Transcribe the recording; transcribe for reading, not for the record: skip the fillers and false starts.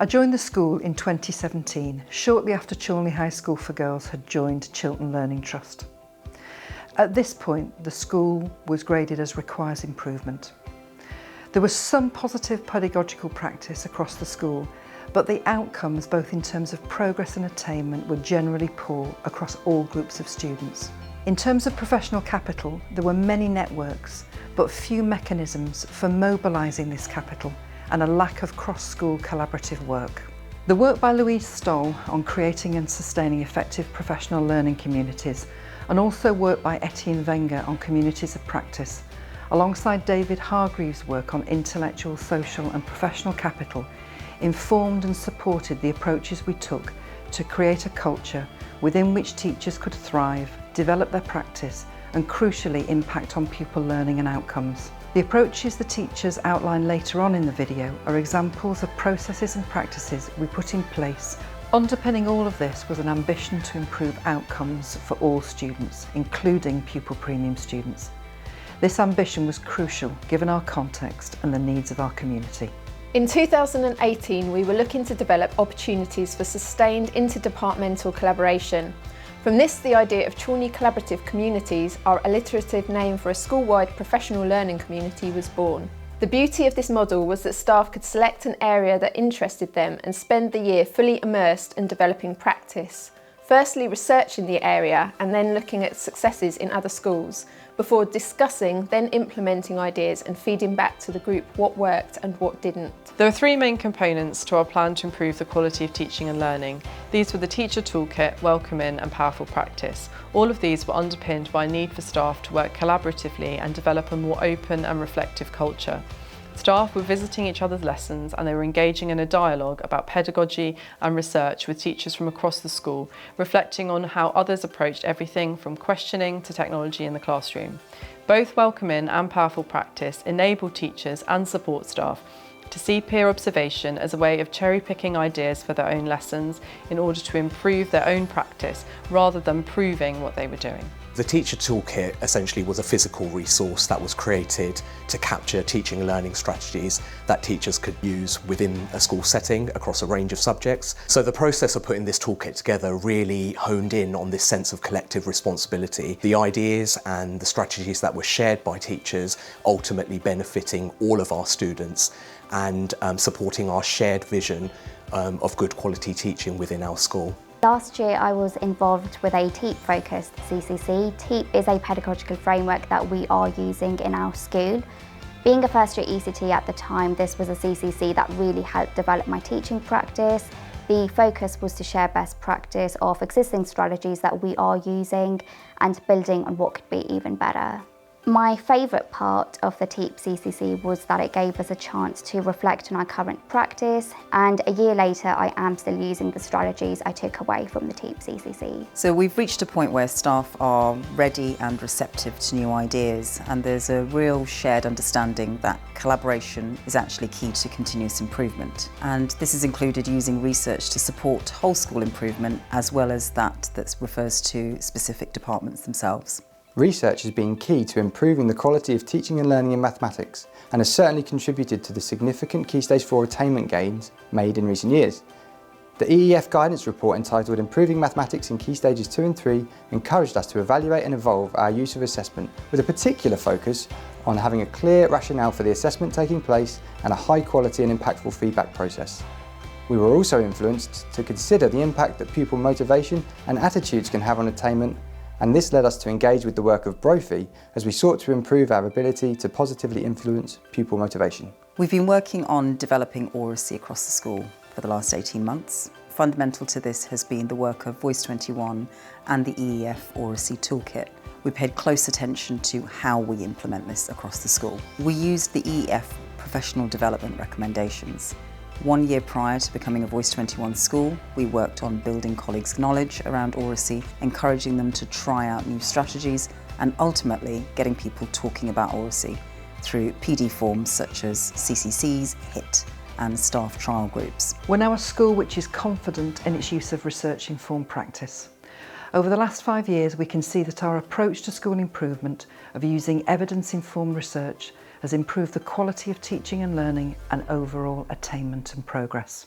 I joined the school in 2017, shortly after Challney High School for Girls had joined Chiltern Learning Trust. At this point, the school was graded as requires improvement. There was some positive pedagogical practice across the school, but the outcomes, both in terms of progress and attainment, were generally poor across all groups of students. In terms of professional capital, there were many networks, but few mechanisms for mobilising this capital, and a lack of cross-school collaborative work. The work by Louise Stoll on creating and sustaining effective professional learning communities, and also work by Etienne Wenger on communities of practice, alongside David Hargreaves' work on intellectual, social and professional capital, informed and supported the approaches we took to create a culture within which teachers could thrive, develop their practice and crucially impact on pupil learning and outcomes. The approaches the teachers outline later on in the video are examples of processes and practices we put in place. Underpinning all of this was an ambition to improve outcomes for all students, including pupil premium students. This ambition was crucial given our context and the needs of our community. In 2018, we were looking to develop opportunities for sustained interdepartmental collaboration. From this, the idea of Challney Collaborative Communities, our alliterative name for a school-wide professional learning community, was born. The beauty of this model was that staff could select an area that interested them and spend the year fully immersed in developing practice. Firstly, researching the area and then looking at successes in other schools, before discussing, then implementing ideas and feeding back to the group what worked and what didn't. There are three main components to our plan to improve the quality of teaching and learning. These were the Teacher Toolkit, Welcome In and Powerful Practice. All of these were underpinned by a need for staff to work collaboratively and develop a more open and reflective culture. Staff were visiting each other's lessons and they were engaging in a dialogue about pedagogy and research with teachers from across the school, reflecting on how others approached everything from questioning to technology in the classroom. Both Welcome In and Powerful Practice enable teachers and support staff to see peer observation as a way of cherry-picking ideas for their own lessons in order to improve their own practice rather than proving what they were doing. The Teacher Toolkit essentially was a physical resource that was created to capture teaching and learning strategies that teachers could use within a school setting across a range of subjects. So the process of putting this toolkit together really honed in on this sense of collective responsibility, the ideas and the strategies that were shared by teachers ultimately benefiting all of our students and supporting our shared vision of good quality teaching within our school. Last year I was involved with a TEEP-focused CCC. TEEP is a pedagogical framework that we are using in our school. Being a first year ECT at the time, this was a CCC that really helped develop my teaching practice. The focus was to share best practice of existing strategies that we are using and building on what could be even better. My favourite part of the TEEP CCC was that it gave us a chance to reflect on our current practice, and a year later I am still using the strategies I took away from the TEEP CCC. So we've reached a point where staff are ready and receptive to new ideas, and there's a real shared understanding that collaboration is actually key to continuous improvement. And this has included using research to support whole school improvement as well as that refers to specific departments themselves. Research has been key to improving the quality of teaching and learning in mathematics and has certainly contributed to the significant Key Stage 4 attainment gains made in recent years. The EEF guidance report entitled Improving Mathematics in Key Stages 2 and 3 encouraged us to evaluate and evolve our use of assessment with a particular focus on having a clear rationale for the assessment taking place and a high quality and impactful feedback process. We were also influenced to consider the impact that pupil motivation and attitudes can have on attainment, and this led us to engage with the work of Brophy as we sought to improve our ability to positively influence pupil motivation. We've been working on developing oracy across the school for the last 18 months. Fundamental to this has been the work of Voice 21 and the EEF Oracy Toolkit. We paid close attention to how we implement this across the school. We used the EEF professional development recommendations. 1 year prior to becoming a Voice 21 school, we worked on building colleagues' knowledge around oracy, encouraging them to try out new strategies and ultimately getting people talking about oracy through PD forms such as CCCs, HIT and staff trial groups. We're now a school which is confident in its use of research-informed practice. Over the last 5 years, we can see that our approach to school improvement of using evidence-informed research has improved the quality of teaching and learning and overall attainment and progress.